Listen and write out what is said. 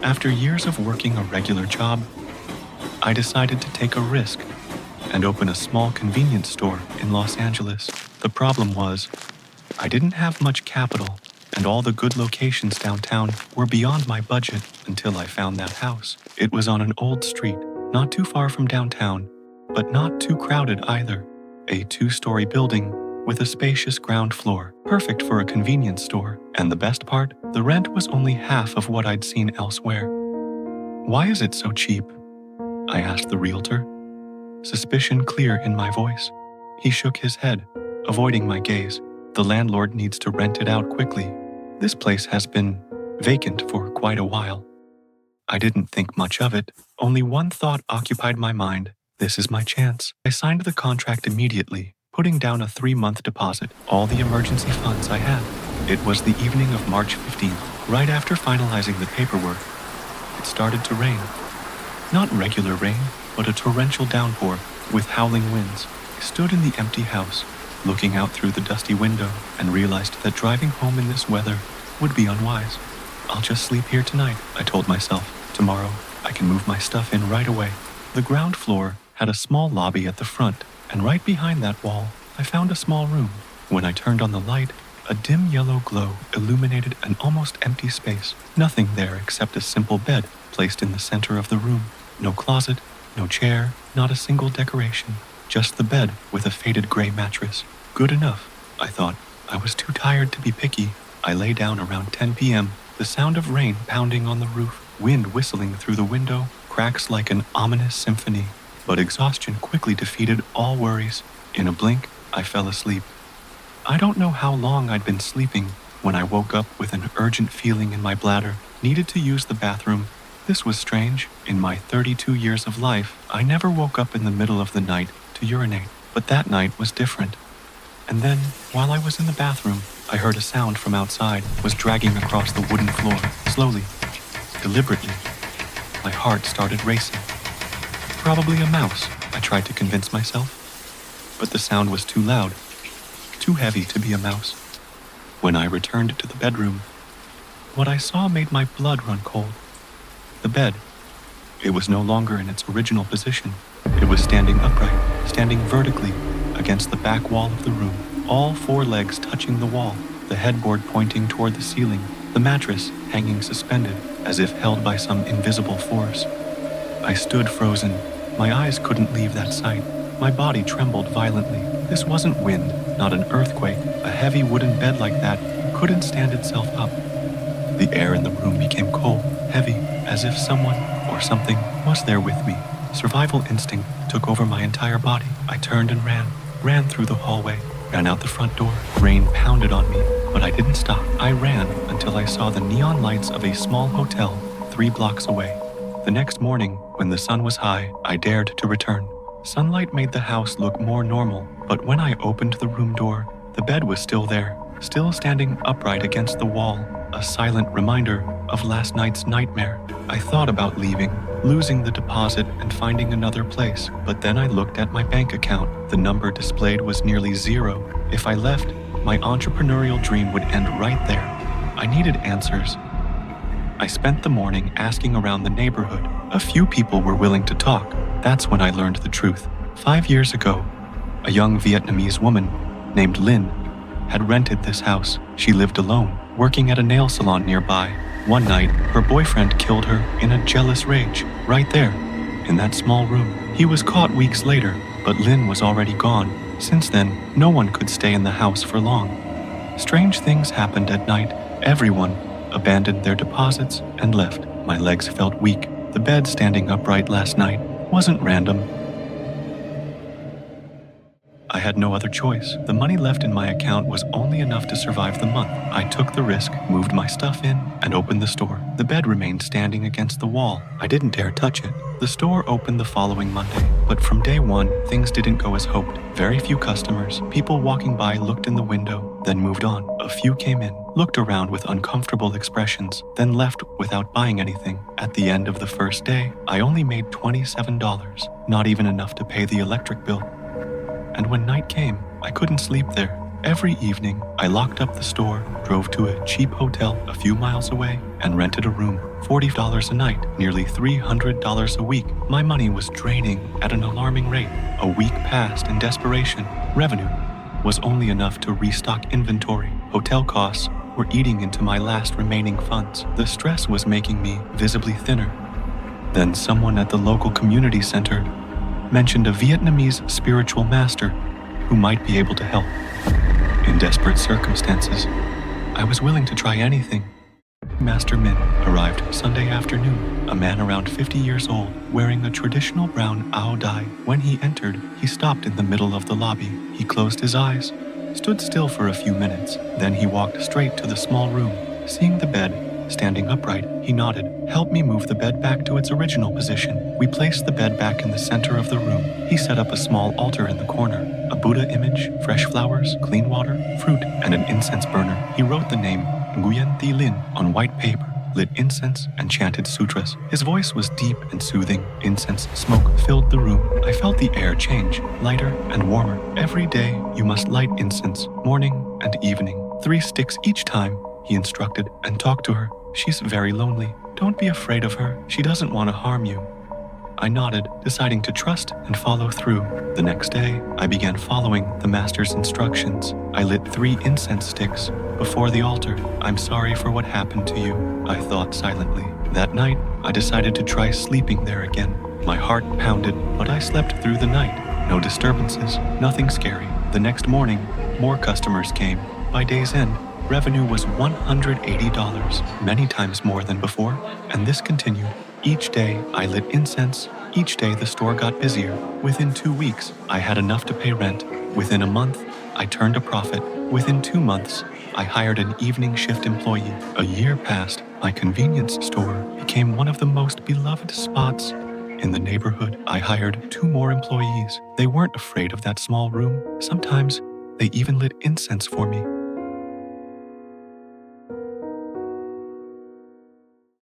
After years of working a regular job, I decided to take a risk and open a small convenience store in Los Angeles. The problem was, I didn't have much capital, and all the good locations downtown were beyond my budget until I found that house. It was on an old street, not too far from downtown, but not too crowded either. A 2-story building with a spacious ground floor, perfect for a convenience store. And the best part, the rent was only half of what I'd seen elsewhere. "Why is it so cheap?" I asked the realtor, suspicion clear in my voice. He shook his head, avoiding my gaze. "The landlord needs to rent it out quickly. This place has been vacant for quite a while." I didn't think much of it. Only one thought occupied my mind. This is my chance. I signed the contract immediately, putting down a 3-month deposit, all the emergency funds I had. It was the evening of March 15th. Right after finalizing the paperwork, it started to rain. Not regular rain, but a torrential downpour with howling winds. I stood in the empty house, looking out through the dusty window, and realized that driving home in this weather would be unwise. "I'll just sleep here tonight," I told myself. "Tomorrow, I can move my stuff in right away." The ground floor had a small lobby at the front, and right behind that wall, I found a small room. When I turned on the light, a dim yellow glow illuminated an almost empty space. Nothing there except a simple bed placed in the center of the room. No closet, no chair, not a single decoration. Just the bed with a faded gray mattress. Good enough, I thought. I was too tired to be picky. I lay down around 10 p.m., the sound of rain pounding on the roof, wind whistling through the window, cracks like an ominous symphony. But exhaustion quickly defeated all worries. In a blink, I fell asleep. I don't know how long I'd been sleeping when I woke up with an urgent feeling in my bladder. Needed to use the bathroom. This was strange. In my 32 years of life, I never woke up in the middle of the night to urinate. But that night was different. And then, while I was in the bathroom, I heard a sound from outside was dragging across the wooden floor, slowly, deliberately. My heart started racing. Probably a mouse, I tried to convince myself. But the sound was too loud, too heavy to be a mouse. When I returned to the bedroom, what I saw made my blood run cold. The bed. It was no longer in its original position. It was standing upright, standing vertically against the back wall of the room, all 4 legs touching the wall, the headboard pointing toward the ceiling, the mattress hanging suspended as if held by some invisible force. I stood frozen. My eyes couldn't leave that sight. My body trembled violently. This wasn't wind, not an earthquake. A heavy wooden bed like that couldn't stand itself up. The air in the room became cold, heavy, as if someone or something was there with me. Survival instinct took over my entire body. I turned and ran through the hallway, ran out the front door. Rain pounded on me, but I didn't stop. I ran until I saw the neon lights of a small hotel 3 blocks away. The next morning, when the sun was high, I dared to return. Sunlight made the house look more normal, but when I opened the room door, the bed was still there, still standing upright against the wall, a silent reminder of last night's nightmare. I thought about leaving, losing the deposit and finding another place, but then I looked at my bank account. The number displayed was nearly 0. If I left, my entrepreneurial dream would end right there. I needed answers. I spent the morning asking around the neighborhood. A few people were willing to talk. That's when I learned the truth. 5 years ago, a young Vietnamese woman named Linh had rented this house. She lived alone, working at a nail salon nearby. One night, her boyfriend killed her in a jealous rage, right there, in that small room. He was caught weeks later, but Linh was already gone. Since then, no one could stay in the house for long. Strange things happened at night. Everyone abandoned their deposits and left. My legs felt weak. The bed standing upright last night wasn't random. I had no other choice. The money left in my account was only enough to survive the month. I took the risk, moved my stuff in, and opened the store. The bed remained standing against the wall. I didn't dare touch it. The store opened the following Monday, but from day one, things didn't go as hoped. Very few customers. People walking by looked in the window, then moved on. A few came in, looked around with uncomfortable expressions, then left without buying anything. At the end of the first day, I only made $27, not even enough to pay the electric bill. And when night came, I couldn't sleep there. Every evening, I locked up the store, drove to a cheap hotel a few miles away, and rented a room, $40 a night, nearly $300 a week. My money was draining at an alarming rate. A week passed in desperation. Revenue was only enough to restock inventory. Hotel costs were eating into my last remaining funds. The stress was making me visibly thinner. Then someone at the local community center mentioned a Vietnamese spiritual master who might be able to help. In desperate circumstances, I was willing to try anything. Master Min arrived Sunday afternoon, a man around 50 years old, wearing a traditional brown ao dai. When he entered, he stopped in the middle of the lobby. He closed his eyes, stood still for a few minutes, then he walked straight to the small room. Seeing the bed standing upright, he nodded. "Help me move the bed back to its original position." We placed the bed back in the center of the room. He set up a small altar in the corner, a Buddha image, fresh flowers, clean water, fruit, and an incense burner. He wrote the name Nguyen Linh on white paper, lit incense, and chanted sutras. His voice was deep and soothing. Incense smoke filled the room. I felt the air change, lighter and warmer. "Every day you must light incense, morning and evening. 3 sticks each time," he instructed, "and talk to her. She's very lonely. Don't be afraid of her. She doesn't want to harm you." I nodded, deciding to trust and follow through. The next day, I began following the master's instructions. I lit 3 incense sticks before the altar. "I'm sorry for what happened to you," I thought silently. That night, I decided to try sleeping there again. My heart pounded, but I slept through the night. No disturbances, nothing scary. The next morning, more customers came. By day's end, revenue was $180, many times more than before, and this continued. Each day, I lit incense. Each day, the store got busier. Within 2 weeks, I had enough to pay rent. Within a month, I turned a profit. Within 2 months, I hired an evening shift employee. A year passed. My convenience store became one of the most beloved spots in the neighborhood. I hired 2 more employees. They weren't afraid of that small room. Sometimes, they even lit incense for me.